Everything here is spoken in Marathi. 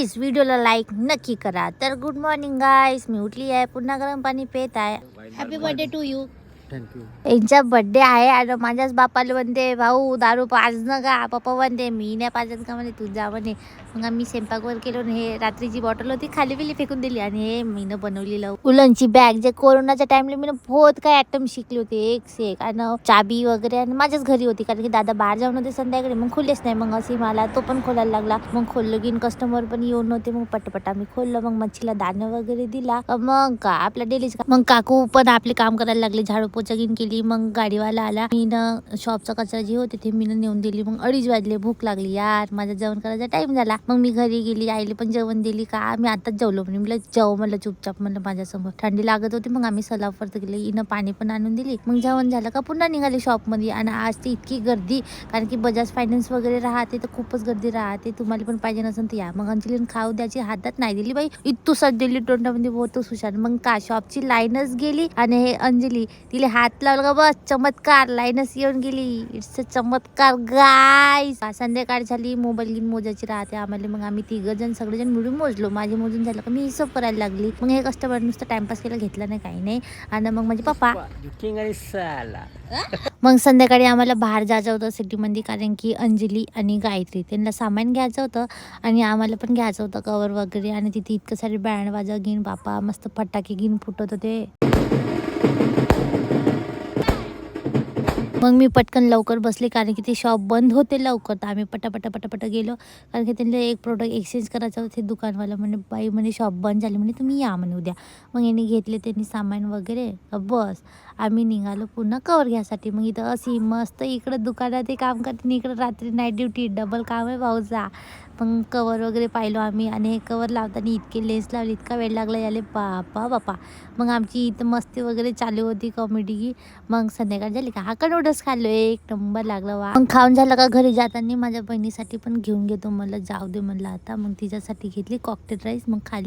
प्लीज व्हिडिओला लाईक नक्की करा. तर गुड मॉर्निंग गाईस, मी उठली आहे, पुन्हा गरम पाणी पेत आहे. Happy birthday to you. Thank you. यांचा बर्थडे आहे आणि माझ्याच बापाला म्हणते भाऊ दारू पाज न का. पप्पा म्हणते मी नाही पाजत का म्हणे, तू जा म्हणे. मग आम्ही स्वयंपाकवर केलो आणि हे रात्रीची बॉटल होती खाली बिली फेकून दिली आणि हे मीनं बनवलेलं उलनची बॅग. जे कोरोनाच्या टाइमला मी बहुत काय आयटम शिकले होते एक से एक. आणि चाबी वगैरे आणि माझ्याच घरी होती कारण की दादा बाहेर जाऊन होते संध्याकाळी. मग खोललेच नाही. मग असे मला तो पण खोलायला लागला. मग खोललं की कस्टमर पण येऊन नव्हते. मग पटपट आम्ही खोललं. मग मच्छीला दाणं वगैरे दिला. मग का आपला डेलीच. मग काकू पण आपले काम करायला लागले, झाडू पोचा घेऊन केली. मग गाडीवाला आला. मी शॉपचा कचरा जे होते ते मी नेऊन दिली. मग 2:30 वाजले. भूक लागली यार, माझा जेवण करायचा टाइम झाला. मग मी घरी गेली, आईला पण जेवण दिली. का मी आताच जेवलो म्हणे. मला जेव म्हणलं चुपचाप म्हणलं माझ्यासमोर. थंडी लागत होती. मग आम्ही सलाफवर गेले. हिनं पाणी पण आणून दिली. मग जेवण झालं का पुन्हा निघाले शॉपमध्ये. आणि आज ती इतकी गर्दी कारण की बजाज फायनान्स वगैरे राहते तर खूपच गर्दी राहते. तुम्हाला पण पाहिजे नसेल तर या. मग अंजलीने खाऊ द्यायची, हातात नाही दिली बाई, इतकं सज दिली तोंडामध्ये बहुतच हुशार. मग का शॉपची लाईनच गेली आणि हे अंजली तिला हात लावला का बस चमत्कार, लाईनच येऊन गेली. इट्स अ चमत्कार गाईस. संध्याकाळ झाली, मोबाईल घेऊन मोजायची राहते आम्हाला. मग आम्ही 3 जण सगळेजण मिळून मोजलो. माझे मोजून झालं का मी हिशोब करायला लागली. मग हे कस्टमर नुसतं टाइमपास केला, घेतला नाही काही नाही. आणि मग माझे पप्पा मग संध्याकाळी आम्हाला बाहेर जायचं होतं सिटीमध्ये कारण की अंजली आणि गायत्री त्यांना सामान घ्यायचं होतं आणि आम्हाला पण घ्यायचं होतं कवर वगैरे. आणि तिथे इतकं सारे बँड वाजा घेऊन बापा मस्त फटाके घेऊन फुटत होते. मग मी पटकन लवकर बसले कारण की ते शॉप बंद होते लवकर. तर आम्ही पटापट गेलो कारण की त्यांना एक प्रोडक्ट एक्सचेंज करायचं होतं. ते दुकानवाला म्हणे बाई म्हणे शॉप बंद झाली म्हणे, तुम्ही या म्हणे उद्या. मग यांनी घेतले त्यांनी सामान वगैरे. बस आम्ही निघालो पुन्हा कवर घ्यायसाठी. मग इथं अशी मस्त इकडं दुकानात ते काम करते, इकडं रात्री नाईट ड्युटी, डबल काम आहे भाऊचा. मग कवर वगैरे पाहिलो आम्ही. आणि हे कवर लावताना इतके लेन्स लावले, इतका वेळ लागला याले बापा. मग आमची इथं मस्ती वगैरे चालू होती कॉमेडी की. मग संध्याकाळ झाली का हा नूडल्स खाल्लो, एक नंबर लागला वा. मग खाऊन झालं का घरी जाताना माझ्या बहिणीसाठी पण घेऊन घेतो म्हणलं, जाऊ दे म्हणलं आता. मग तिच्यासाठी घेतली कॉकटेल राईस, मग खाल्ली.